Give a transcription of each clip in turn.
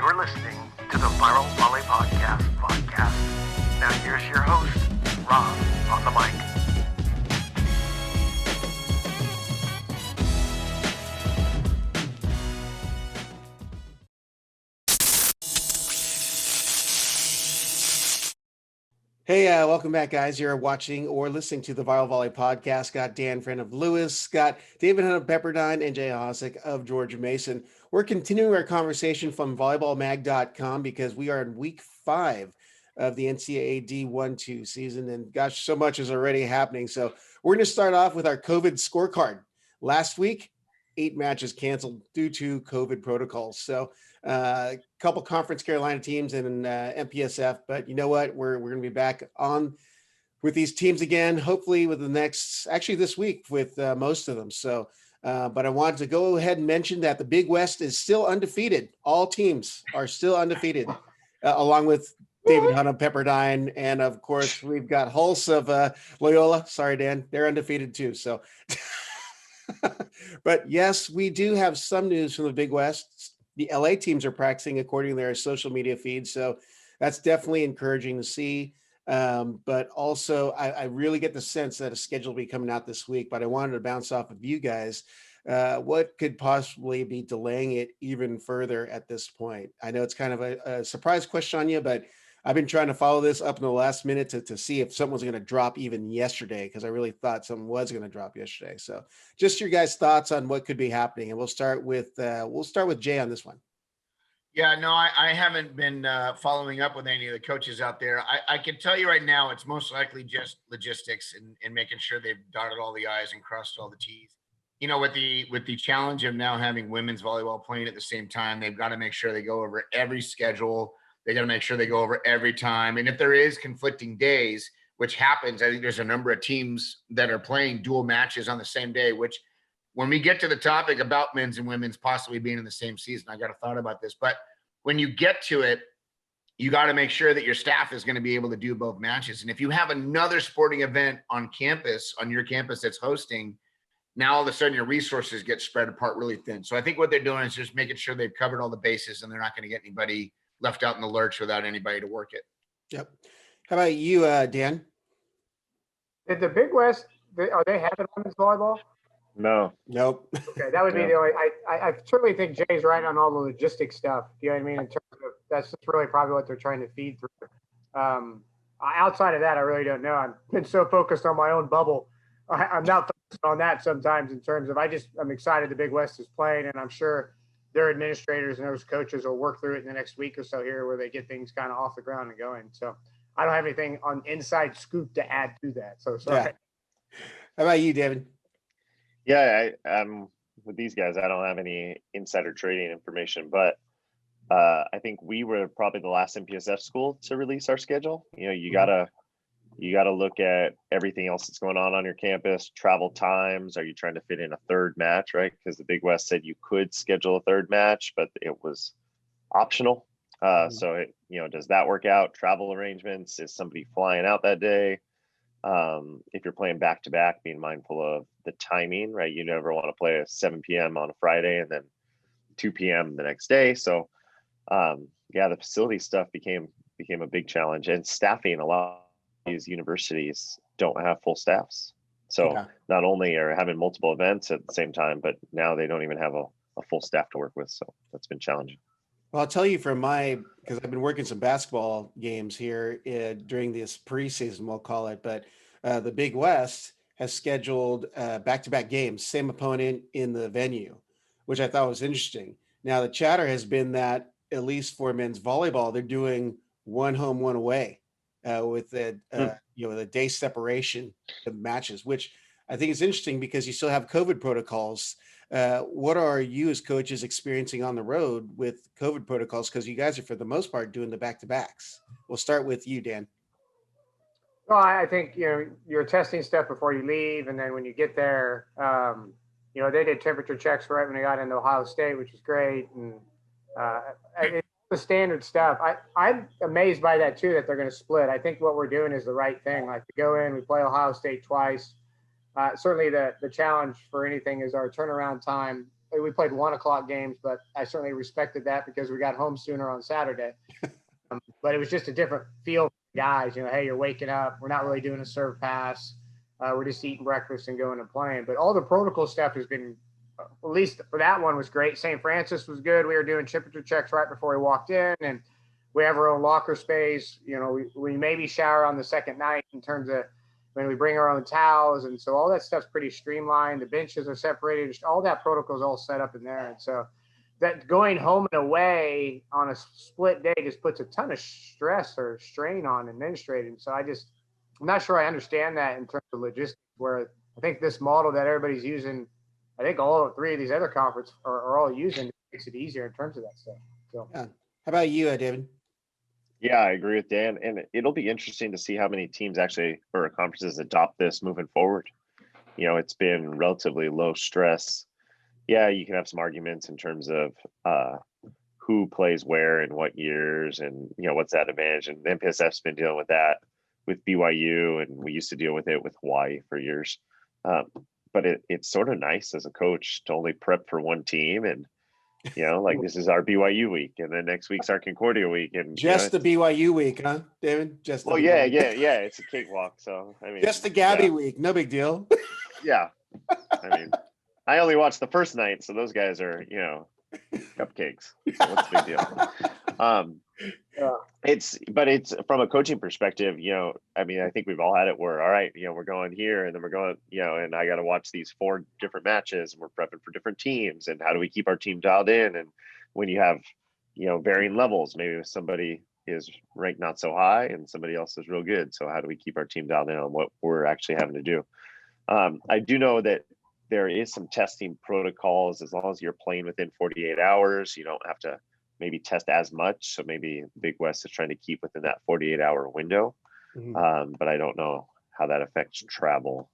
You're listening to the Viral Volley podcast. Now here's your host, Rob, on the mic. Hey, welcome back, guys. You're watching or listening to the Viral Volley podcast. Got Dan, friend of Lewis, got David Hunt of Pepperdine, and Jay Hosick of George Mason. We're continuing our conversation from volleyballmag.com because we are in week 5 of the NCAA D1-2 season, and gosh, so much is already happening. So we're going to start off with our COVID scorecard. Last week, 8 matches canceled due to COVID protocols. So a couple Conference Carolina teams and MPSF, but you know what? We're going to be back on with these teams again, hopefully with the next, actually this week with most of them. So, but I wanted to go ahead and mention that the Big West is still undefeated. All teams are still undefeated, along with David Hunt of Pepperdine. And of course, we've got Hulse of Loyola. Sorry, Dan, they're undefeated too. So, but yes, we do have some news from the Big West. The LA teams are practicing according to their social media feeds. So that's definitely encouraging to see. But also I really get the sense that a schedule will be coming out this week, but I wanted to bounce off of you guys. What could possibly be delaying it even further at this point? I know it's kind of a surprise question on you, but I've been trying to follow this up in the last minute to see if someone's going to drop even yesterday, because I really thought someone was going to drop yesterday. So just your guys' thoughts on what could be happening. And we'll start with Jay on this one. Yeah, no, I haven't been following up with any of the coaches out there. I can tell you right now, it's most likely just logistics and making sure they've dotted all the I's and crossed all the T's. You know, with the challenge of now having women's volleyball playing at the same time, they've got to make sure they go over every schedule. They got to make sure they go over every time. And if there is conflicting days, which happens, I think there's a number of teams that are playing dual matches on the same day, which when we get to the topic about men's and women's possibly being in the same season, I got a thought about this. But when you get to it, you got to make sure that your staff is going to be able to do both matches. And if you have another sporting event on campus, on your campus that's hosting, now all of a sudden your resources get spread apart really thin. So I think what they're doing is just making sure they've covered all the bases and they're not going to get anybody left out in the lurch without anybody to work it. Yep. How about you, Dan? Did the Big West, are they having women's volleyball? No. Nope. Okay, that would be the only. I certainly think Jay's right on all the logistics stuff. You know what I mean? In terms of that's just really probably what they're trying to feed through. Outside of that, I really don't know. I've been so focused on my own bubble. I'm not focused on that sometimes in terms of I'm excited the Big West is playing, and I'm sure their administrators and those coaches will work through it in the next week or so here where they get things kind of off the ground and going. So I don't have anything on inside scoop to add to that. So sorry. Yeah. How about you, David? Yeah, I'm with these guys. I don't have any insider trading information, but I think we were probably the last MPSF school to release our schedule. You know, you gotta look at everything else that's going on your campus, travel times. Are you trying to fit in a third match, right? Because the Big West said you could schedule a third match, but it was optional. So does that work out? Travel arrangements? Is somebody flying out that day? If you're playing back to back, being mindful of the timing, right? You never want to play at 7 p.m. on a Friday and then 2 p.m. the next day. So the facility stuff became a big challenge, and staffing. A lot of these universities don't have full staffs. So not only are having multiple events at the same time, but now they don't even have a full staff to work with. So that's been challenging. Well, I'll tell you because I've been working some basketball games here during this preseason, we'll call it, but the Big West has scheduled back-to-back games, same opponent in the venue, which I thought was interesting. Now, the chatter has been that, at least for men's volleyball, they're doing one home, one away with the day separation of matches, which I think is interesting because you still have COVID protocols. What are you as coaches experiencing on the road with COVID protocols? Because you guys are, for the most part, doing the back-to-backs. We'll start with you, Dan. Well, I think, you're testing stuff before you leave. And then when you get there, they did temperature checks right when they got into Ohio State, which is great. And it's the standard stuff. I'm amazed by that too, that they're going to split. I think what we're doing is the right thing. Like, to go in, we play Ohio State twice. Certainly the challenge for anything is our turnaround time we played 1:00 games, but I certainly respected that because we got home sooner on Saturday. But it was just a different feel for the guys. Hey, you're waking up. We're not really doing a serve pass. We're just eating breakfast and going and playing. But all the protocol stuff has been, at least for that one, was great. St. Francis was good. We were doing temperature checks right before we walked in, and we have our own locker space. We maybe shower on the second night in terms of when we bring our own towels. And so all that stuff's pretty streamlined. The benches are separated. Just all that protocol is all set up in there. And so that going home and away on a split day just puts a ton of stress or strain on administrating. So I'm not sure I understand that in terms of logistics, where I think this model that everybody's using, I think all three of these other conferences are all using, makes it easier in terms of that stuff. So, Yeah. How about you, David? Yeah, I agree with Dan, and it'll be interesting to see how many teams actually or conferences adopt this moving forward. It's been relatively low stress. Yeah, you can have some arguments in terms of who plays where and what years, and what's that advantage. And the MPSF's been dealing with that with BYU, and we used to deal with it with Hawaii for years. But it's sort of nice as a coach to only prep for one team, and like this is our BYU week, and then next week's our Concordia week, and Just the BYU week, huh, David? Just the yeah, BYU. it's a cakewalk. So I mean, Just the Gabby week, no big deal. Yeah, I mean, I only watched the first night, so those guys are cupcakes. So what's the big deal? It's from a coaching perspective, I mean, I think we've all had it where, all right, we're going here and then we're going, and I got to watch these 4 different matches and we're prepping for different teams. And how do we keep our team dialed in? And when you have, varying levels, maybe somebody is ranked not so high and somebody else is real good. So how do we keep our team dialed in on what we're actually having to do? I do know that there is some testing protocols. As long as you're playing within 48 hours, you don't have to maybe test as much. So maybe Big West is trying to keep within that 48-hour window. Mm-hmm. But I don't know how that affects travel.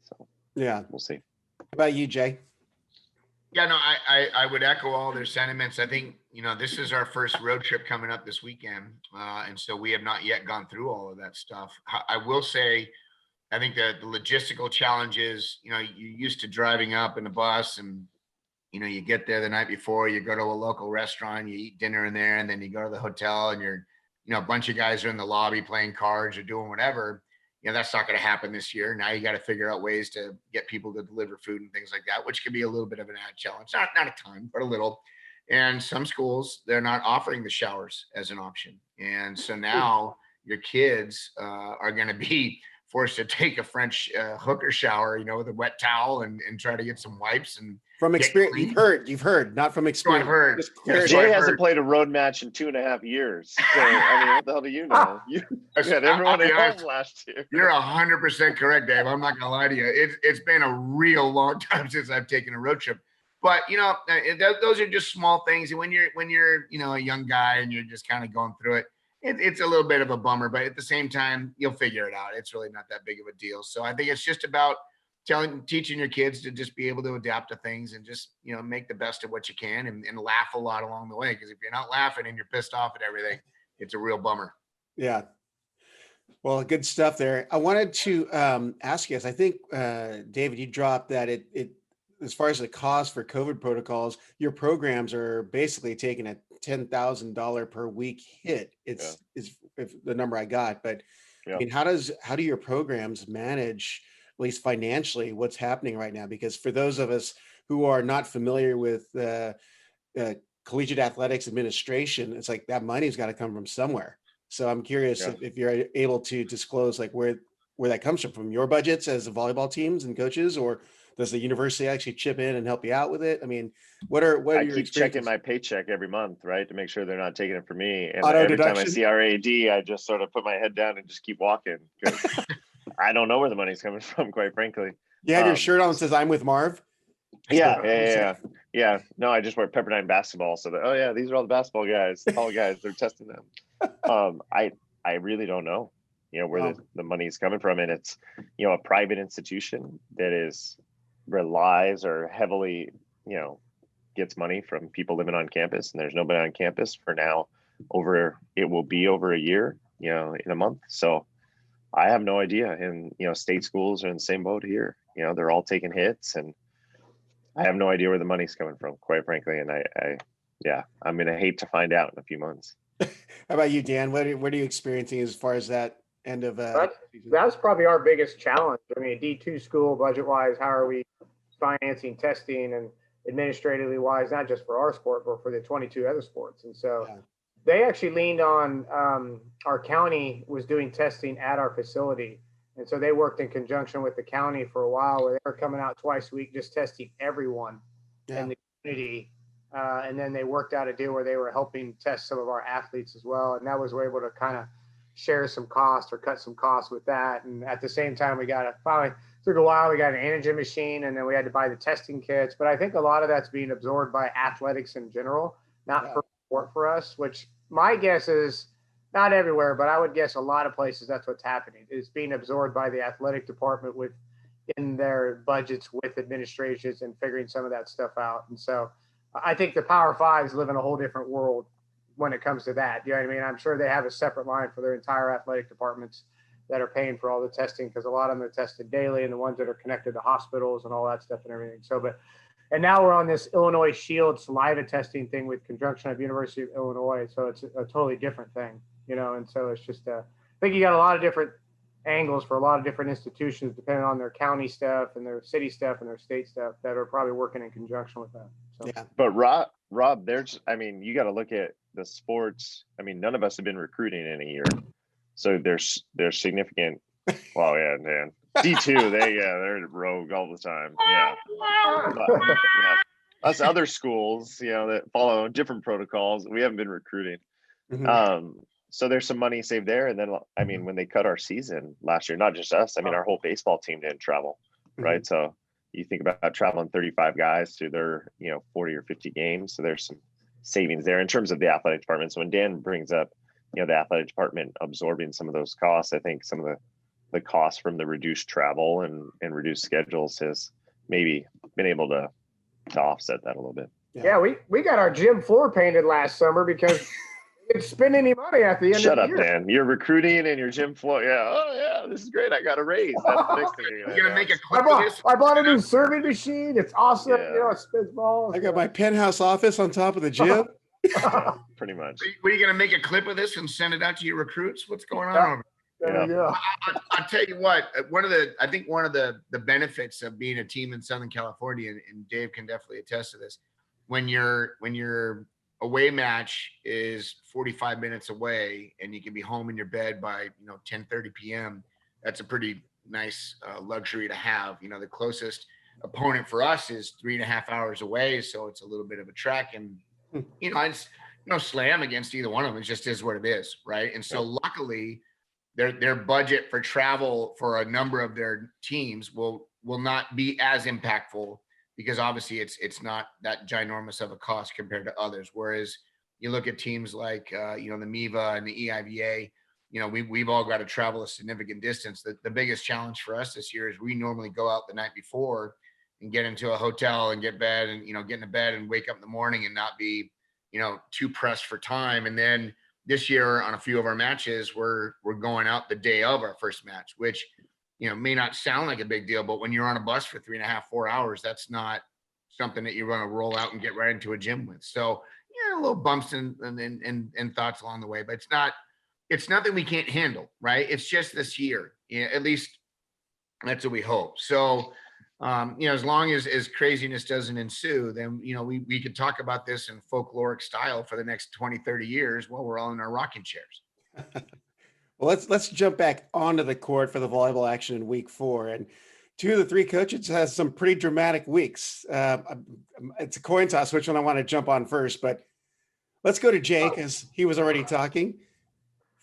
So yeah, we'll see. How about you, Jay? Yeah, no, I would echo all their sentiments. I think, this is our first road trip coming up this weekend. And so we have not yet gone through all of that stuff. I will say, I think the logistical challenges, you're used to driving up in the bus and, you get there the night before, you go to a local restaurant, you eat dinner in there, and then you go to the hotel and you're, a bunch of guys are in the lobby playing cards or doing whatever. That's not going to happen this year. Now you got to figure out ways to get people to deliver food and things like that, which can be a little bit of an added challenge. Not a ton, but a little. And some schools, they're not offering the showers as an option. And so now your kids are going to be forced to take a French hooker shower, with a wet towel and try to get some wipes and from experience. You've heard, not from experience. I've heard. Jay hasn't played a road match in 2.5 years. So I mean, what the hell do you know? You had everyone at home last year. You're 100% correct, Dave. I'm not gonna lie to you. It's been a real long time since I've taken a road trip. But those are just small things. And when you're a young guy and you're just kind of going through it, it's a little bit of a bummer. But at the same time, you'll figure it out. It's really not that big of a deal. So I think it's just about teaching your kids to just be able to adapt to things and just make the best of what you can and laugh a lot along the way, because if you're not laughing and you're pissed off at everything, it's a real bummer. Yeah, well, good stuff there. I wanted to ask you, I think David, you dropped that it as far as the cost for COVID protocols, your programs are basically taking a $10,000 per week hit. Is the number I got, but I mean, how do your programs manage, at least financially, what's happening right now? Because for those of us who are not familiar with collegiate athletics administration, it's like that money's got to come from somewhere. So I'm curious if you're able to disclose like where that comes from your budgets as the volleyball teams and coaches, or does the university actually chip in and help you out with it? I mean, what are I keep checking my paycheck every month, right, to make sure they're not taking it from me. And auto every deduction? time I see RAD, I just sort of put my head down and just keep walking, because I don't know where the money's coming from, quite frankly. You have your shirt on that says "I'm with Marv." Yeah. No, I just wear Pepperdine basketball, so that these are all the basketball guys, tall guys. They're testing them. I really don't know, where the money's coming from, and it's a private institution that relies or heavily gets money from people living on campus, and there's nobody on campus for now. It will be over a year, in a month. So I have no idea. And state schools are in the same boat here. They're all taking hits, and I have no idea where the money's coming from, quite frankly. And I'm going to hate to find out in a few months. How about you, Dan? What are you experiencing as far as that end of season? That's probably our biggest challenge. I mean, a D2 school, budget-wise, how are we financing testing and administratively wise, not just for our sport, but for the 22 other sports? And so they actually leaned on our county was doing testing at our facility. And so they worked in conjunction with the county for a while where they were coming out twice a week, just testing everyone in the community. And then they worked out a deal where they were helping test some of our athletes as well. And that was, we're able to kind of share some costs or cut some costs with that. And at the same time, we finally took a while, we got an antigen machine, and then we had to buy the testing kits. But I think a lot of that's being absorbed by athletics in general, not for sport for us, which my guess is not everywhere, but I would guess a lot of places that's what's happening. It's being absorbed by the athletic department in their budgets with administrations and figuring some of that stuff out. And so I think the Power Fives live in a whole different world when it comes to that. You know what I mean? I'm sure they have a separate line for their entire athletic departments that are paying for all the testing, because a lot of them are tested daily, and the ones that are connected to hospitals and all that stuff and everything. So, and now we're on this Illinois Shield saliva testing thing with conjunction of University of Illinois. So it's a totally different thing, and so it's just, I think you got a lot of different angles for a lot of different institutions, depending on their county stuff and their city stuff and their state stuff, that are probably working in conjunction with that. So. Yeah. But Rob, you got to look at the sports. I mean, none of us have been recruiting in a year. So there's significant, well, yeah, man. D2, they're rogue all the time. Yeah. But, us other schools, that follow different protocols, we haven't been recruiting. Mm-hmm. So there's some money saved there. And then, I mean, when they cut our season last year, not just us, I mean, our whole baseball team didn't travel, right? Mm-hmm. So you think about traveling 35 guys to their, 40 or 50 games. So there's some savings there in terms of the athletic department. So when Dan brings up, the athletic department absorbing some of those costs, I think some of the costs from the reduced travel and reduced schedules has maybe been able to offset that a little bit. Yeah, we got our gym floor painted last summer because we didn't spend any money at the end Shut of the up, year. Dan. You're recruiting and your gym floor. Yeah. Oh, yeah. This is great. I got a raise. That's the next thing you're going to make a clip of this? I bought a new serving machine. It's awesome. It spins balls. I got my penthouse office on top of the gym. Pretty much. Were you going to make a clip of this and send it out to your recruits? What's going on over there? Yeah. I'll tell you what, I think one of the benefits of being a team in Southern California, and Dave can definitely attest to this, when your away match is 45 minutes away and you can be home in your bed by 10:30 p.m., that's a pretty nice luxury to have. The closest opponent for us is 3.5 hours away, so it's a little bit of a trek, and it's no slam against either one of them. It just is what it is, right? And so luckily their budget for travel for a number of their teams will not be as impactful, because obviously it's not that ginormous of a cost compared to others. Whereas you look at teams like the MIVA and the EIVA, we've all got to travel a significant distance. The biggest challenge for us this year is we normally go out the night before and get into a hotel and get bed and get into bed and wake up in the morning and not be too pressed for time. And then this year on a few of our matches, we're going out the day of our first match, which may not sound like a big deal, but when you're on a bus for 3.5-4 hours, that's not something that you're going to roll out and get right into a gym with. So little bumps and thoughts along the way, but it's nothing we can't handle, right? It's just this year, at least that's what we hope. So as long as craziness doesn't ensue, then, we could talk about this in folkloric style for the next 20-30 years while we're all in our rocking chairs. Well, let's jump back onto the court for the volleyball action in week 4. And 2 of the 3 coaches has some pretty dramatic weeks. It's a coin toss which one I want to jump on first, but let's go to Jay because he was already talking.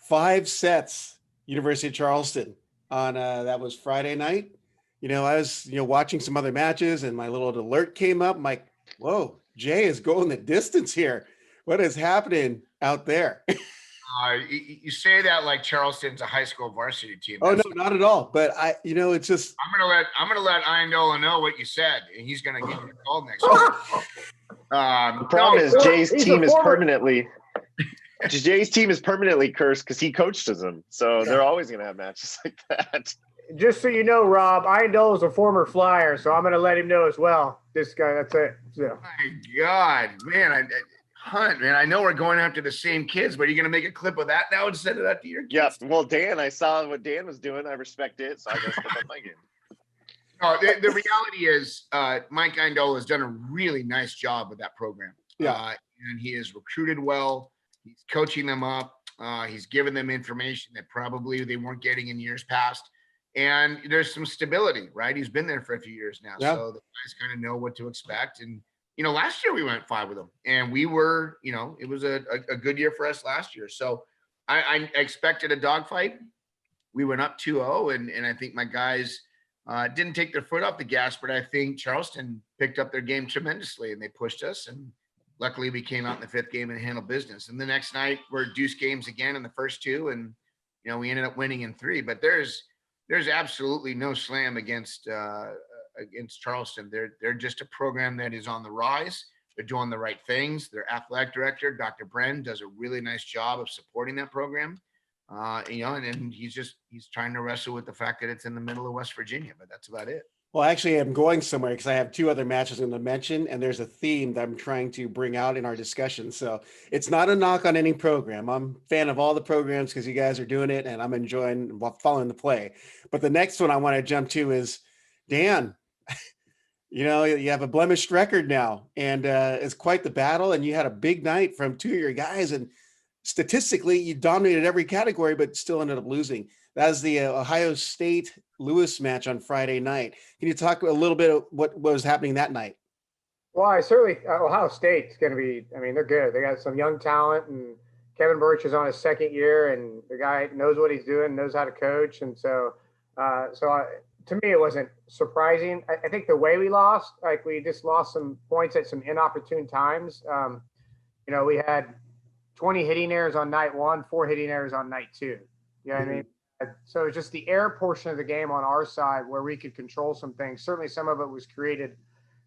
5 sets, University of Charleston on that was Friday night. I was, watching some other matches and my little alert came up. I'm like, whoa, Jay is going the distance here. What is happening out there? You say that like Charleston's a high school varsity team. Oh, no, not at all. But it's just. I'm gonna let Iondola know what you said, and he's gonna give you a call next week. The problem is Jay's team is permanently cursed because he coached them. So they're always gonna have matches like that. just so you know, Rob, Eindel is a former Flyer, so I'm going to let him know as well. This guy, that's it. So. My God, man, Hunt, man, I know we're going after the same kids, but are you going to make a clip of that now and send it out to your kids? Yep. Well, Dan, I saw what Dan was doing. I respect it, so I got to step up my game. No, the reality is Mike Eindel has done a really nice job with that program. Yeah. And he has recruited well. He's coaching them up. He's given them information that probably they weren't getting in years past. And there's some stability, right? He's been there for a few years now. Yeah. So the guys kind of know what to expect. And, last year we went 5 with them. And we were, it was a good year for us last year. So I expected a dogfight. We went up 2-0. And I think my guys didn't take their foot off the gas, but I think Charleston picked up their game tremendously and they pushed us. And luckily we came out in the 5th game and handled business. And the next night we're deuce games again in the first 2. And, we ended up winning in 3, but there's absolutely no slam against Charleston. They're just a program that is on the rise. They're doing the right things. Their athletic director, Dr. Bren, does a really nice job of supporting that program. And he's trying to wrestle with the fact that it's in the middle of West Virginia, but that's about it. Well, actually, I'm going somewhere because I have 2 other matches I'm going to mention, and there's a theme that I'm trying to bring out in our discussion. So it's not a knock on any program. I'm a fan of all the programs because you guys are doing it, and I'm enjoying following the play. But the next one I want to jump to is, Dan, you have a blemished record now, and it's quite the battle, and you had a big night from 2 of your guys, and statistically, you dominated every category, but still ended up losing. That was the Ohio State Lewis match on Friday night. Can you talk a little bit of what was happening that night? Well, I certainly Ohio State's going to be. I mean, they're good. They got some young talent, and Kevin Birch is on his 2nd year, and the guy knows what he's doing, knows how to coach, and so to me, it wasn't surprising. I think the way we lost, like we just lost some points at some inopportune times. We had 20 hitting errors on night 1, 4 hitting errors on night 2. You know what I mean? So it's just the air portion of the game on our side where we could control some things. Certainly some of it was created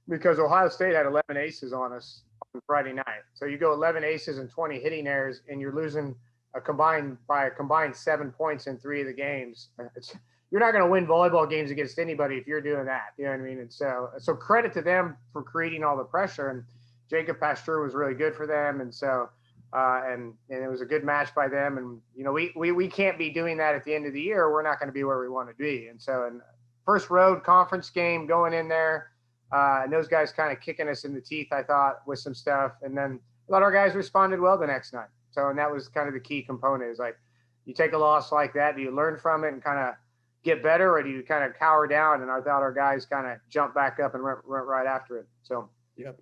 because Ohio State had 11 aces on us on Friday night. So you go 11 aces and 20 hitting errors and you're losing a combined 7 points in 3 of the games. You're not going to win volleyball games against anybody if you're doing that. You know what I mean? And so credit to them for creating all the pressure. And Jacob Pasteur was really good for them. And so, and it was a good match by them. And, we can't be doing that at the end of the year. We're not going to be where we want to be. And so, first road conference game going in there, and those guys kind of kicking us in the teeth, I thought, with some stuff. And then a lot of our guys responded well the next night. So, and that was kind of the key component is like, you take a loss like that, do you learn from it and kind of get better, or do you kind of cower down? And I thought our guys kind of jumped back up and went right after it. So, yep.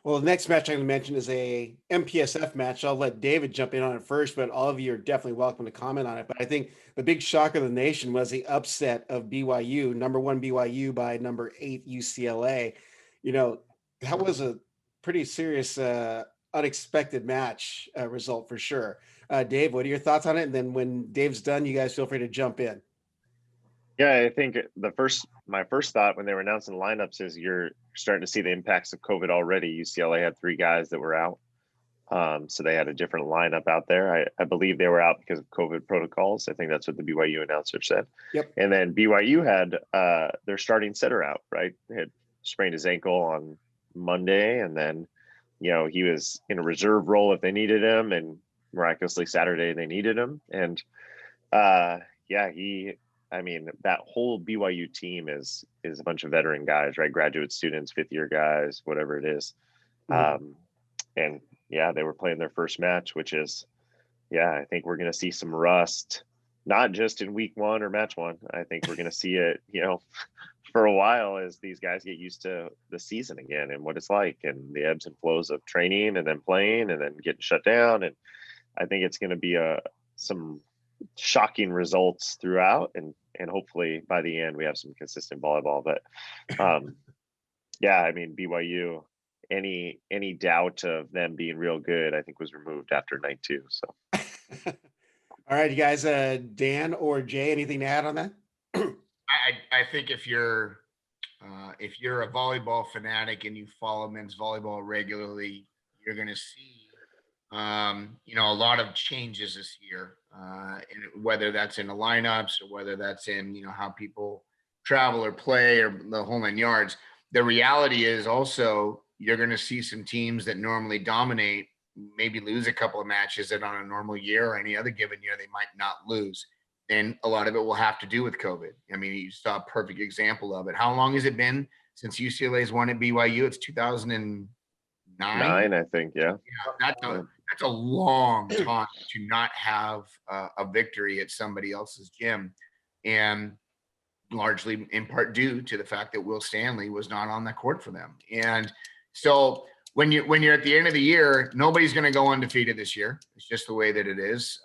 Well, the next match I'm going to mention is a MPSF match. I'll let David jump in on it first, but all of you are definitely welcome to comment on it. But I think the big shock of the nation was the upset of BYU, number 1 BYU by number 8 UCLA. That was a pretty serious, unexpected match result for sure. Dave, what are your thoughts on it? And then when Dave's done, you guys feel free to jump in. Yeah, I think my first thought when they were announcing lineups is you're starting to see the impacts of COVID already. UCLA had 3 guys that were out. So they had a different lineup out there. I believe they were out because of COVID protocols. I think that's what the BYU announcer said. Yep. And then BYU had their starting setter out, right? They had sprained his ankle on Monday. And then, he was in a reserve role if they needed him. And miraculously Saturday they needed him. And that whole BYU team is a bunch of veteran guys, right? Graduate students, 5th year guys, whatever it is. Mm-hmm. And they were playing their first match, which is, I think we're going to see some rust, not just in week 1 or match 1. I think we're going to see it, for a while as these guys get used to the season again and what it's like and the ebbs and flows of training and then playing and then getting shut down. And I think it's going to be some shocking results throughout and hopefully by the end we have some consistent volleyball. But BYU, any doubt of them being real good, I think was removed after night 2. So all right, you guys, Dan or Jay, anything to add on that? I think if you're a volleyball fanatic and you follow men's volleyball regularly, you're going to see A lot of changes this year, and whether that's in the lineups or whether that's in, how people travel or play or the whole 9 yards. The reality is also you're going to see some teams that normally dominate, maybe lose a couple of matches that on a normal year or any other given year, they might not lose. And a lot of it will have to do with COVID. I mean, you saw a perfect example of it. How long has it been since UCLA's won at BYU? It's 2009. 9, I think. Yeah. That's a long time to not have a victory at somebody else's gym, and largely in part due to the fact that Will Stanley was not on the court for them. And so when you're at the end of the year, nobody's going to go undefeated this year. It's just the way that it is.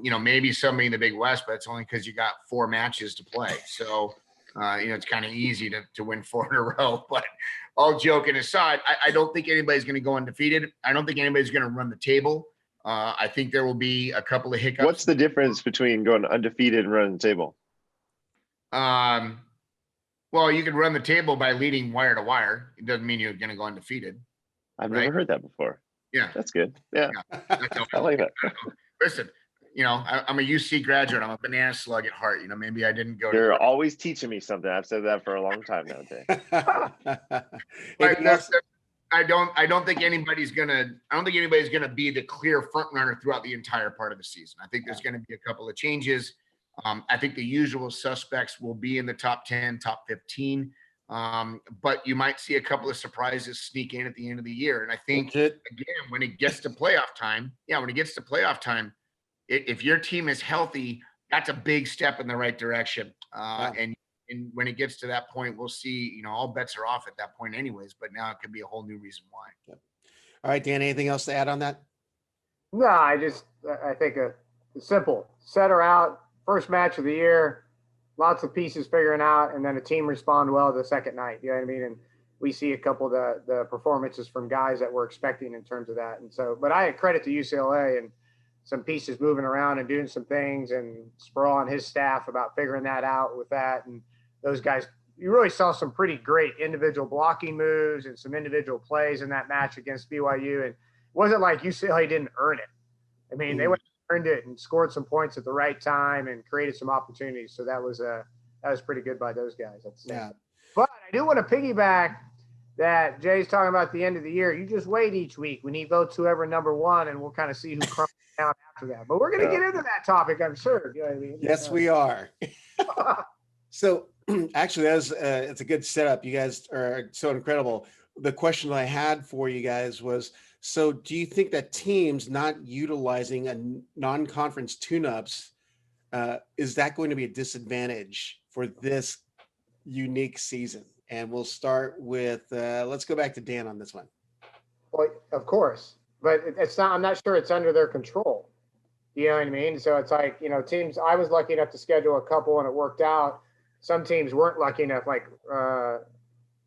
Maybe somebody in the Big West, but it's only because you got 4 matches to play. So it's kind of easy to win 4 in a row. But all joking aside, I don't think anybody's going to go undefeated. I don't think anybody's going to run the table. I think there will be a couple of hiccups. What's the difference between going undefeated and running the table? Well, you could run the table by leading wire to wire. It doesn't mean you're going to go undefeated. I've never heard that before. Yeah. That's good. Yeah. That's I like that. Listen, I'm a UC graduate. I'm a banana slug at heart. Maybe I didn't go. You're always teaching me something. I've said that for a long time now, Jay. But I don't think anybody's gonna be the clear front runner throughout the entire part of the season. I think there's going to be a couple of changes. I think the usual suspects will be in the top 10, top 15. But you might see a couple of surprises sneak in at the end of the year. And I think, again, when it gets to playoff time, if your team is healthy, that's a big step in the right direction. And when it gets to that point, we'll see, all bets are off at that point anyways, but now it could be a whole new reason why. Yep. All right, Dan, anything else to add on that? No, I think it's simple. Set her out, first match of the year, lots of pieces figuring out, and then a team respond well the second night. You know what I mean? And we see a couple of the performances from guys that we're expecting in terms of that. And so, but I credit to UCLA and some pieces moving around and doing some things, and Sproul and his staff about figuring that out with that. And those guys, you really saw some pretty great individual blocking moves and some individual plays in that match against BYU. And it wasn't like UCLA didn't earn it. I mean, they went and earned it and scored some points at the right time and created some opportunities. So that was pretty good by those guys. Yeah. But I do want to piggyback that Jay's talking about the end of the year. You just wait each week when he votes whoever number 1, and we'll kind of see who crumbles down after that. But we're going to get into that topic, I'm sure. You know what I mean? Yes, we are. So actually, it's a good setup. You guys are so incredible. The question I had for you guys was, so do you think that teams not utilizing a non-conference tune-ups, is that going to be a disadvantage for this unique season? And we'll start with, let's go back to Dan on this one. Well, of course, but it's not, I'm not sure it's under their control. You know what I mean? So it's like, teams, I was lucky enough to schedule a couple and it worked out. Some teams weren't lucky enough, like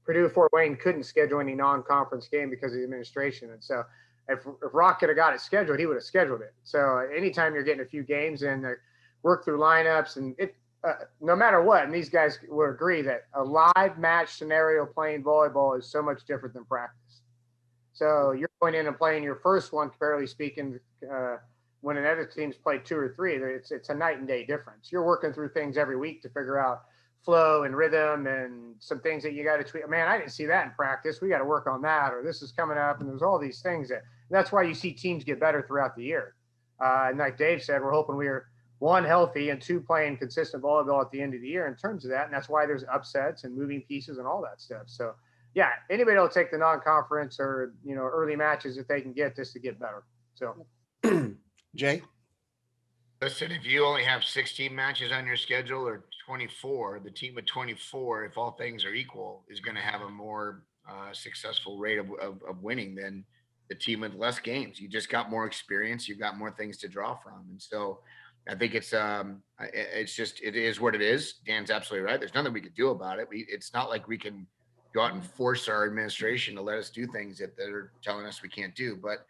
Purdue Fort Wayne couldn't schedule any non-conference game because of the administration. And so if Rock could have got it scheduled, he would have scheduled it. So anytime you're getting a few games in, work through lineups, and it, no matter what, and these guys will agree that a live match scenario playing volleyball is so much different than practice. So you're going in and playing your first one, comparatively speaking, when another team's played 2 or 3, it's a night and day difference. You're working through things every week to figure out flow and rhythm and some things that you got to tweak. Man, I didn't see that in practice. We got to work on that, or this is coming up, and there's all these things that's why you see teams get better throughout the year. And like Dave said, we're hoping we're 1, healthy, and 2, playing consistent volleyball at the end of the year in terms of that. And that's why there's upsets and moving pieces and all that stuff. So yeah, anybody will take the non-conference or, early matches if they can get this to get better. So Jay? Listen, if you only have 16 matches on your schedule or 24, the team with 24, if all things are equal, is going to have a more successful rate of winning than the team with less games. You just got more experience. You've got more things to draw from. And so I think it is what it is. Dan's absolutely right. There's nothing we could do about it. It's not like we can go out and force our administration to let us do things that they're telling us we can't do. But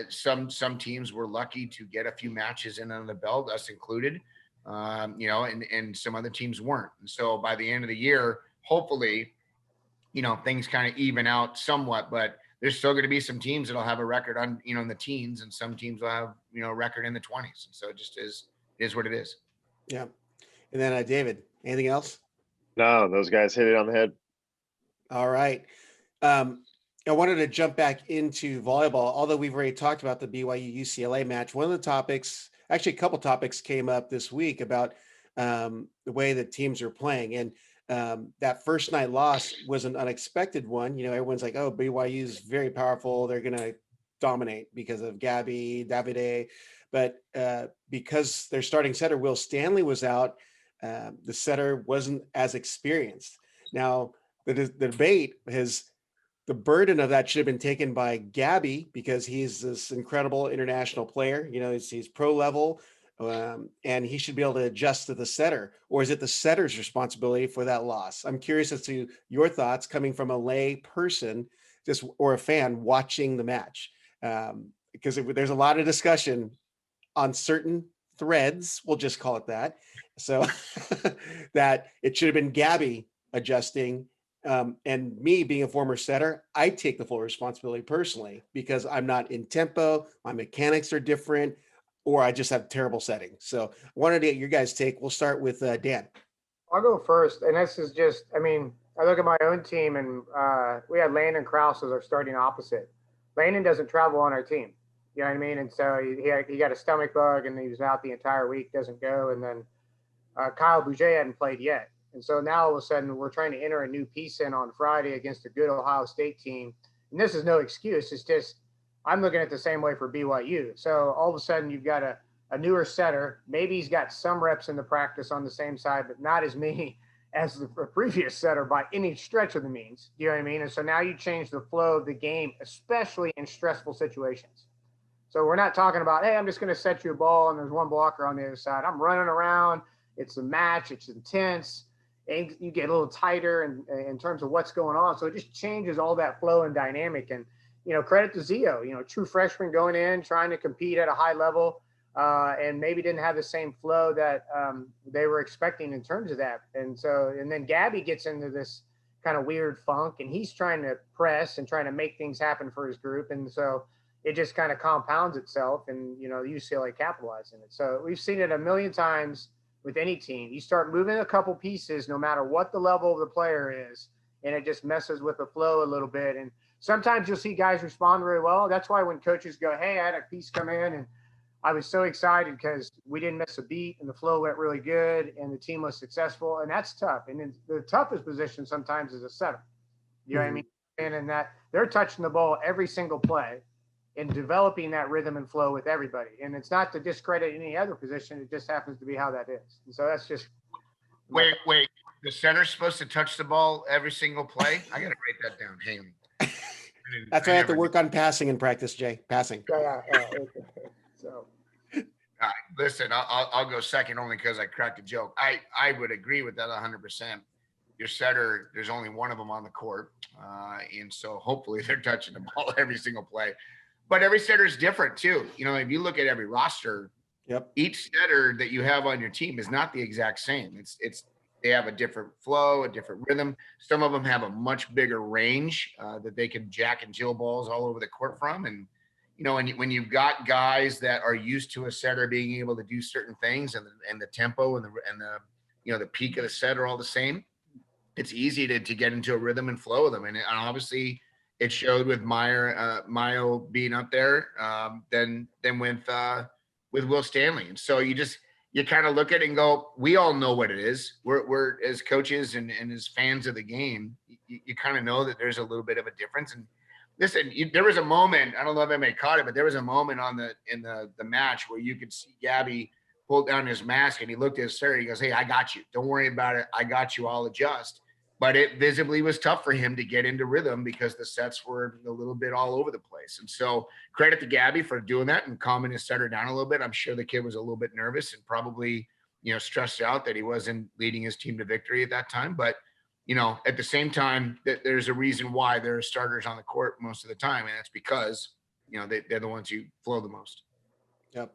some teams were lucky to get a few matches in on the belt, us included, and some other teams weren't. And so by the end of the year, hopefully, things kind of even out somewhat. But there's still going to be some teams that'll have a record on, in the teens, and some teams will have, a record in the 20s. And so it just is what it is. Yeah. And then David, anything else? No, those guys hit it on the head. All right. I wanted to jump back into volleyball, although we've already talked about the BYU UCLA match. One of the topics, actually a couple topics came up this week about the way that teams are playing. And that first night loss was an unexpected one. Everyone's like, oh, BYU is very powerful. They're going to dominate because of Gabby, Davide. But because their starting setter, Will Stanley, was out, the setter wasn't as experienced. Now, the debate is the burden of that should have been taken by Gabby because he's this incredible international player. He's pro level, and he should be able to adjust to the setter. Or is it the setter's responsibility for that loss? I'm curious as to your thoughts coming from a lay person, or a fan watching the match, because there's a lot of discussion on certain threads. We'll just call it that. So that it should have been Gabby adjusting. And me being a former setter, I take the full responsibility personally because I'm not in tempo, my mechanics are different, or I just have terrible settings. So I wanted to get your guys' take. We'll start with Dan. I'll go first. And this is just, I look at my own team, and we had Landon Krause as our starting opposite. Landon doesn't travel on our team. You know what I mean? And so he got a stomach bug and he was out the entire week, doesn't go. And then Kyle Bouget hadn't played yet. And so now all of a sudden we're trying to enter a new piece in on Friday against a good Ohio State team. And this is no excuse. It's just, I'm looking at the same way for BYU. So all of a sudden you've got a newer setter. Maybe he's got some reps in the practice on the same side, but not as many as the previous setter by any stretch of the means. You know what I mean? And so now you change the flow of the game, especially in stressful situations. So we're not talking about, hey, I'm just going to set you a ball and there's one blocker on the other side. I'm running around. It's a match. It's intense. And you get a little tighter in terms of what's going on. So it just changes all that flow and dynamic. And, credit to Zio, true freshman going in, trying to compete at a high level, and maybe didn't have the same flow that they were expecting in terms of that. And then Gabby gets into this kind of weird funk, and he's trying to press and trying to make things happen for his group. And so it just kind of compounds itself, and, UCLA capitalizing it. So we've seen it a million times with any team. You start moving a couple pieces, no matter what the level of the player is, and it just messes with the flow a little bit. And sometimes you'll see guys respond very well. That's why when coaches go, hey, I had a piece come in and I was so excited because we didn't miss a beat and the flow went really good and the team was successful. And that's tough. And then the toughest position sometimes is a setter. You know what I mean? And in that they're touching the ball every single play and developing that rhythm and flow with everybody. And it's not to discredit any other position. It just happens to be how that is. And so that's just. Wait. The center's supposed to touch the ball every single play? I got to write that down. Hang on. That's why I have to work on passing in practice, Jay. Passing. Yeah. So. Listen, I'll go second only because I cracked a joke. I would agree with that 100%. Your setter, there's only one of them on the court. And so hopefully they're touching the ball every single play. But every setter is different too. If you look at every roster, each setter that you have on your team is not the exact same. They have a different flow, a different rhythm. Some of them have a much bigger range that they can jack and jill balls all over the court from. And when you've got guys that are used to a setter being able to do certain things, and the tempo and the peak of the set are all the same, it's easy to get into a rhythm and flow with them. And obviously, it showed with Mayo being up there, than with Will Stanley. And so you kind of look at it and go, we all know what it is. We're as coaches and as fans of the game, you kind of know that there's a little bit of a difference. And listen, there was a moment, I don't know if anybody caught it, but there was a moment in the match where you could see Gabby pull down his mask and he looked at his setter. He goes, hey, I got you. Don't worry about it. I got you. I'll adjust. But it visibly was tough for him to get into rhythm because the sets were a little bit all over the place. And so credit to Gabby for doing that and calming his setter down a little bit. I'm sure the kid was a little bit nervous and probably, stressed out that he wasn't leading his team to victory at that time. But, at the same time, there's a reason why there are starters on the court most of the time. And that's because, they're the ones who flow the most. Yep.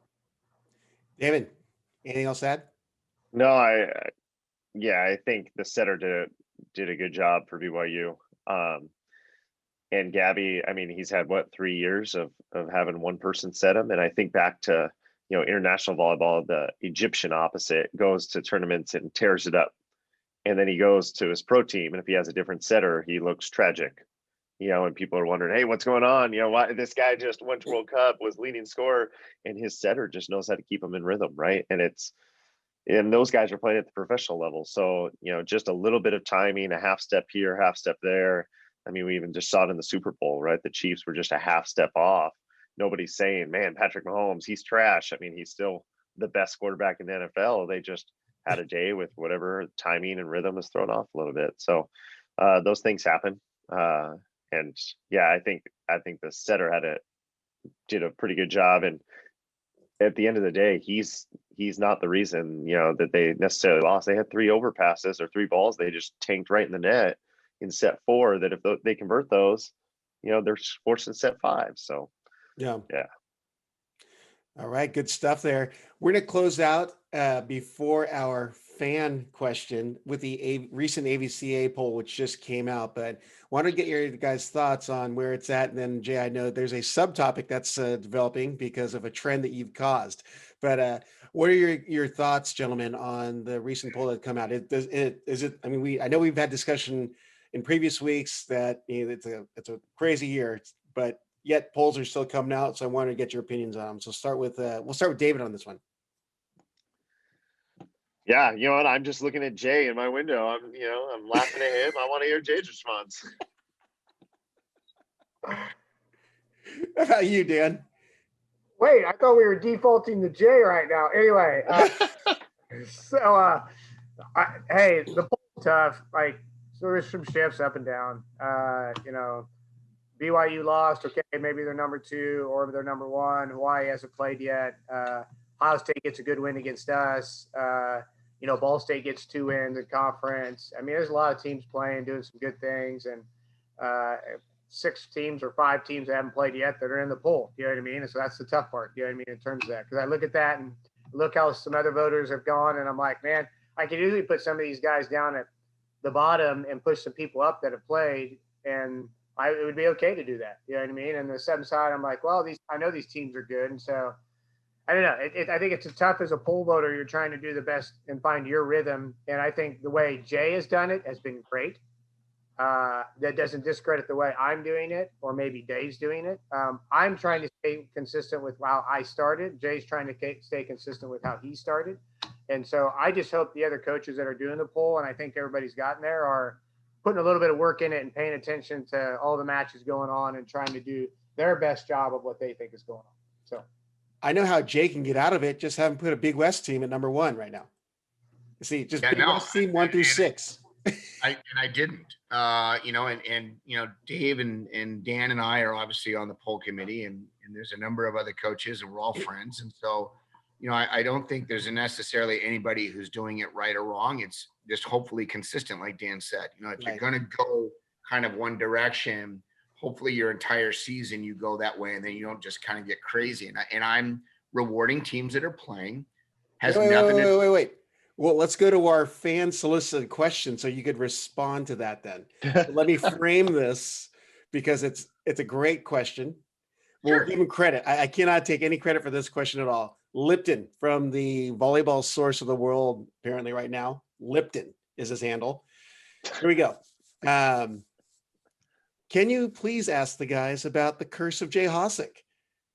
David, anything else to add? No, I think the setter did a good job for BYU. And Gabby, I mean, he's had what, 3 years of having one person set him. And I think back to, international volleyball, the Egyptian opposite goes to tournaments and tears it up. And then he goes to his pro team. And if he has a different setter, he looks tragic, and people are wondering, hey, what's going on? Why this guy just went to World Cup, was leading scorer, and his setter just knows how to keep him in rhythm. Right. And those guys are playing at the professional level. So, just a little bit of timing, a half step here, half step there. I mean, we even just saw it in the Super Bowl, right? The Chiefs were just a half step off. Nobody's saying, man, Patrick Mahomes, he's trash. I mean, he's still the best quarterback in the NFL. They just had a day with whatever timing and rhythm is thrown off a little bit. So those things happen. And yeah, I think the setter did a pretty good job. And at the end of the day, he's not the reason, that they necessarily lost. They had 3 overpasses or 3 balls. They just tanked right in the net in set 4, that if they convert those, they're forced in set 5. So yeah. All right, good stuff there. We're going to close out before our fan question with the recent AVCA poll, which just came out. But want to get your guys' thoughts on where it's at. And then, Jay, I know there's a subtopic that's developing because of a trend that you've caused. But what are your thoughts, gentlemen, on the recent poll that come out? I mean, I know we've had discussion in previous weeks that it's a crazy year, but yet polls are still coming out. So I wanted to get your opinions on them. So we'll start with David on this one. Yeah, you know what? I'm just looking at Jay in my window. I'm laughing at him. I want to hear Jay's response. How about you, Dan? Wait, I thought we were defaulting to Jay right now. Anyway, hey, the poll's tough. So there's some shifts up and down. BYU lost. Okay, maybe they're number 2 or they're number 1. Hawaii hasn't played yet. Ohio State gets a good win against us. Ball State gets 2 wins in conference. I mean, there's a lot of teams playing, doing some good things, and 6 teams or 5 teams that haven't played yet that are in the poll. You know what I mean? And so that's the tough part. You know what I mean, in terms of that, because I look at that and look how some other voters have gone, and I'm like, man, I could easily put some of these guys down at the bottom and push some people up that have played, and it would be okay to do that. You know what I mean? And the 7 side, I'm like, well, I know these teams are good. And so I don't know. I think it's tough as a poll voter. You're trying to do the best and find your rhythm. And I think the way Jay has done it has been great. That doesn't discredit the way I'm doing it, or maybe Dave's doing it. I'm trying to stay consistent with how I started. Jay's trying to stay consistent with how he started. And so I just hope the other coaches that are doing the poll, and I think everybody's gotten there, are putting a little bit of work in it and paying attention to all the matches going on and trying to do their best job of what they think is going on. So I know how Jay can get out of it. Just haven't put a Big West team at number 1 right now. You see, just Big West team 1 through 6. I didn't, Dave and Dan and I are obviously on the poll committee, and there's a number of other coaches, and we're all friends. And so, I don't think there's necessarily anybody who's doing it right or wrong. It's just hopefully consistent, like Dan said. If you're going to go kind of one direction, hopefully your entire season you go that way, and then you don't just kind of get crazy. And I'm rewarding teams that are playing. Wait. Well, let's go to our fan solicited question so you could respond to that then. Let me frame this, because it's a great question. We'll give him credit. I cannot take any credit for this question at all. Lipton, from the volleyball source of the world, apparently right now. Lipton is his handle. Here we go. Can you please ask the guys about the curse of Jay Hosick?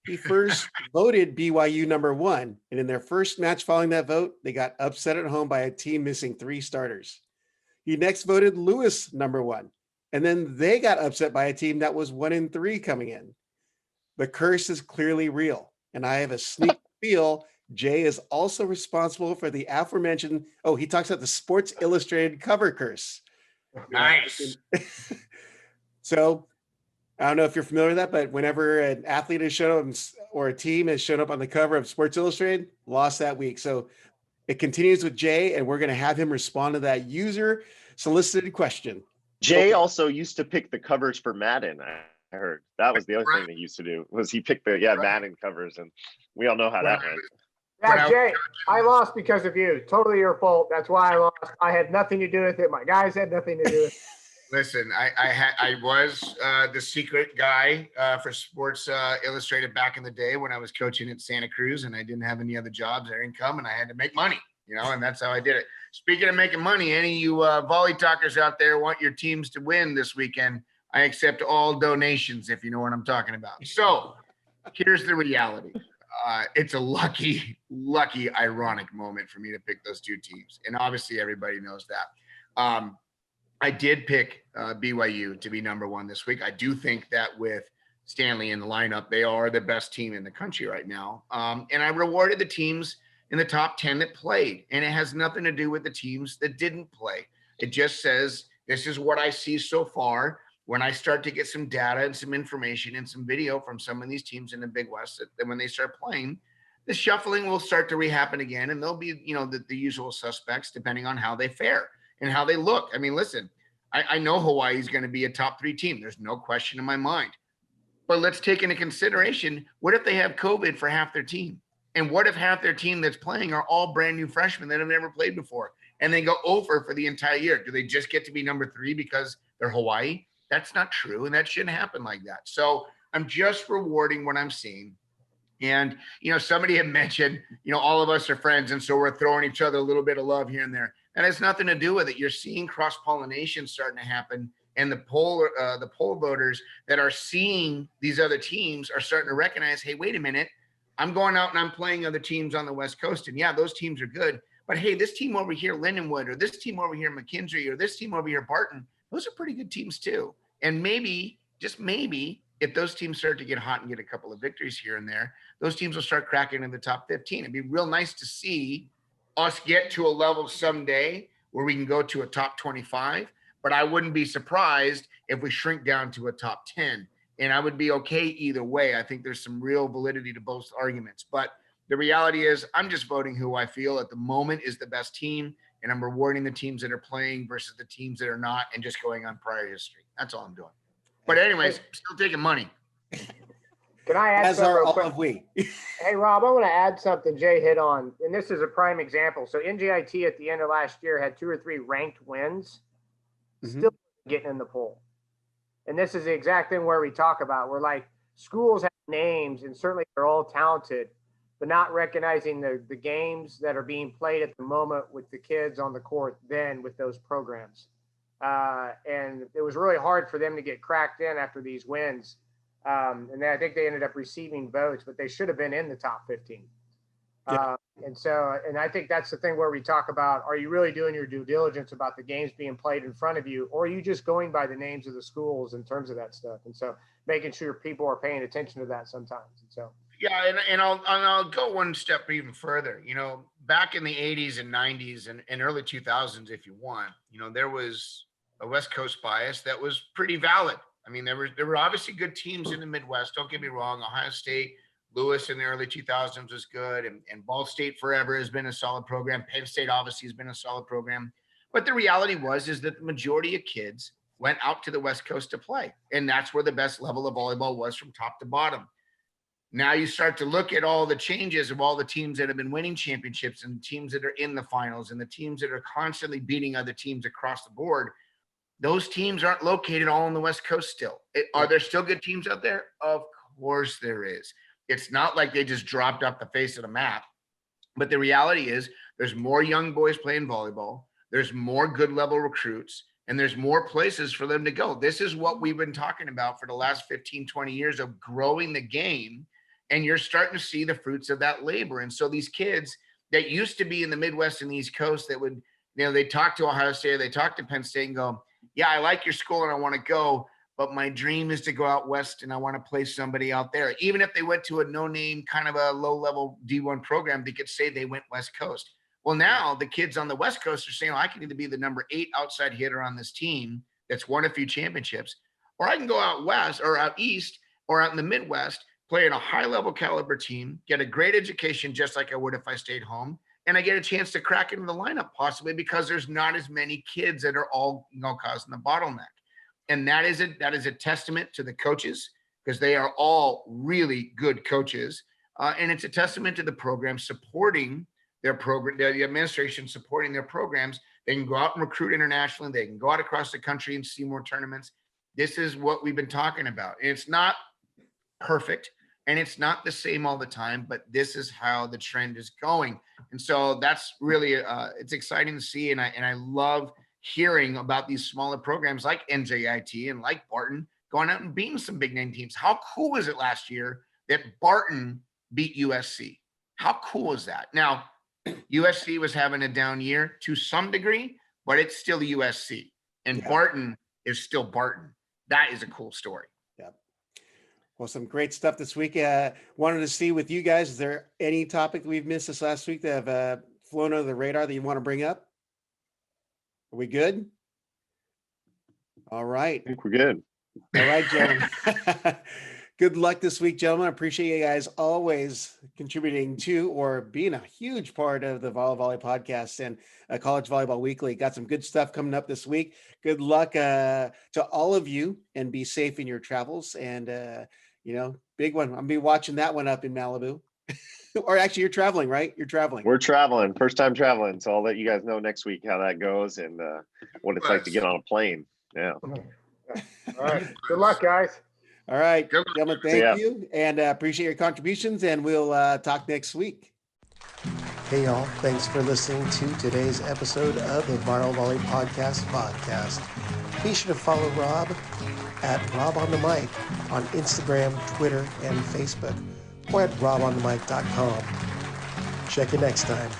He first voted BYU number 1, and in their first match following that vote, they got upset at home by a team missing 3 starters. He next voted Lewis number 1, and then they got upset by a team that was 1-3 coming in. The curse is clearly real, and I have a sneak feel Jay is also responsible for the aforementioned, he talks about the Sports Illustrated cover curse. Nice. So I don't know if you're familiar with that, but whenever an athlete has shown up or a team has shown up on the cover of Sports Illustrated, lost that week. So it continues with Jay, and we're going to have him respond to that user solicited question. Jay also used to pick the covers for Madden. I heard that was the other thing he used to do, was he picked the Madden covers, and we all know how that went. Yeah, Jay, I lost because of you. Totally your fault. That's why I lost. I had nothing to do with it. My guys had nothing to do with it. Listen, I was the secret guy for Sports Illustrated back in the day when I was coaching at Santa Cruz, and I didn't have any other jobs or income, and I had to make money, and that's how I did it. Speaking of making money, any of you volley talkers out there want your teams to win this weekend, I accept all donations, if you know what I'm talking about. So here's the reality. It's a lucky, ironic moment for me to pick those two teams, and obviously everybody knows that. I did pick BYU to be number one this week. I do think that with Stanley in the lineup, they are the best team in the country right now. And I rewarded the teams in the top 10 that played. And it has nothing to do with the teams that didn't play. It just says, this is what I see so far. When I start to get some data and some information and some video from some of these teams in the Big West, that when they start playing, the shuffling will start to happen again. And they'll be, the usual suspects, depending on how they fare and how they look. I mean, listen, I know Hawaii is going to be a top 3 team. There's no question in my mind. But let's take into consideration, what if they have COVID for half their team? And what if half their team that's playing are all brand new freshmen that have never played before? And they go over for the entire year. Do they just get to be number 3 because they're Hawaii? That's not true. And that shouldn't happen like that. So I'm just rewarding what I'm seeing. And, somebody had mentioned, all of us are friends. And so we're throwing each other a little bit of love here and there. And it's nothing to do with it. You're seeing cross-pollination starting to happen. And the poll voters that are seeing these other teams are starting to recognize, hey, wait a minute, I'm going out and I'm playing other teams on the West Coast. And yeah, those teams are good. But hey, this team over here, Lindenwood, or this team over here, McKendree, or this team over here, Barton, those are pretty good teams too. And maybe, just maybe, if those teams start to get hot and get a couple of victories here and there, those teams will start cracking in the top 15. It'd be real nice to see us get to a level someday where we can go to a top 25, but I wouldn't be surprised if we shrink down to a top 10. And I would be okay either way. I think there's some real validity to both arguments. But the reality is I'm just voting who I feel at the moment is the best team, and I'm rewarding the teams that are playing versus the teams that are not, and just going on prior history. That's all I'm doing. But anyways, still taking money. Can I add As something are real all quick? of we. Hey, Rob, I want to add something Jay hit on, and this is a prime example. So NJIT at the end of last year had 2 or 3 ranked wins, still getting in the poll. And this is the exact thing where we talk about, where like schools have names, and certainly they're all talented, but not recognizing the games that are being played at the moment with the kids on the court then with those programs. And it was really hard for them to get cracked in after these wins. And then I think they ended up receiving votes, but they should have been in the top 15. Yeah. And I think that's the thing where we talk about, are you really doing your due diligence about the games being played in front of you, or are you just going by the names of the schools in terms of that stuff? And so making sure people are paying attention to that sometimes. And so, yeah. And I'll go one step even further, back in the 80s and 90s and early 2000s, if you want, there was a West Coast bias that was pretty valid. I mean, there were obviously good teams in the Midwest. Don't get me wrong. Ohio State, Lewis in the early 2000s was good. And Ball State forever has been a solid program. Penn State obviously has been a solid program. But the reality is that the majority of kids went out to the West Coast to play. And that's where the best level of volleyball was from top to bottom. Now you start to look at all the changes of all the teams that have been winning championships and teams that are in the finals and the teams that are constantly beating other teams across the board. Those teams aren't located all on the West Coast still. Are there still good teams out there? Of course there is. It's not like they just dropped off the face of the map. But the reality is there's more young boys playing volleyball. There's more good level recruits, and there's more places for them to go. This is what we've been talking about for the last 15, 20 years of growing the game. And you're starting to see the fruits of that labor. And so these kids that used to be in the Midwest and the East Coast that would, they talk to Ohio State, they talk to Penn State and go, yeah, I like your school and I want to go, but my dream is to go out West and I want to play somebody out there. Even if they went to a no-name kind of a low-level D1 program, they could say they went West Coast. Well, now the kids on the West Coast are saying, I can either be the number 8 outside hitter on this team that's won a few championships, or I can go out West or out East or out in the Midwest, play in a high-level caliber team, get a great education just like I would if I stayed home, and I get a chance to crack into the lineup possibly because there's not as many kids that are all causing the bottleneck. And that is a testament to the coaches because they are all really good coaches. And it's a testament to the program supporting their program, the administration supporting their programs. They can go out and recruit internationally. They can go out across the country and see more tournaments. This is what we've been talking about. And it's not perfect and it's not the same all the time, but this is how the trend is going. And so that's really, it's exciting to see. And I love hearing about these smaller programs like NJIT and like Barton going out and beating some big name teams. How cool was it last year that Barton beat USC? How cool is that? Now, USC was having a down year to some degree, but it's still USC. And Barton is still Barton. That is a cool story. Yeah. Well, some great stuff this week. Wanted to see with you guys, is there any topic we've missed this last week that have flown under the radar that you want to bring up? Are we good? All right. I think we're good. All right, gentlemen. Good luck this week, gentlemen. I appreciate you guys always contributing to or being a huge part of the Volley podcast and College Volleyball Weekly. Got some good stuff coming up this week. Good luck to all of you and be safe in your travels. And, big one. I'm going to be watching that one up in Malibu. Or actually, you're traveling, right? You're traveling. We're traveling. First time traveling. So I'll let you guys know next week how that goes and what it's like to get on a plane. Yeah. All right. Good luck, guys. All right, gentlemen, thank you, and appreciate your contributions, and we'll talk next week. Hey, y'all. Thanks for listening to today's episode of the Viral Volley podcast. Be sure to follow Rob at Rob on the Mic on Instagram, Twitter, and Facebook, or at robonthemic.com. Check you next time.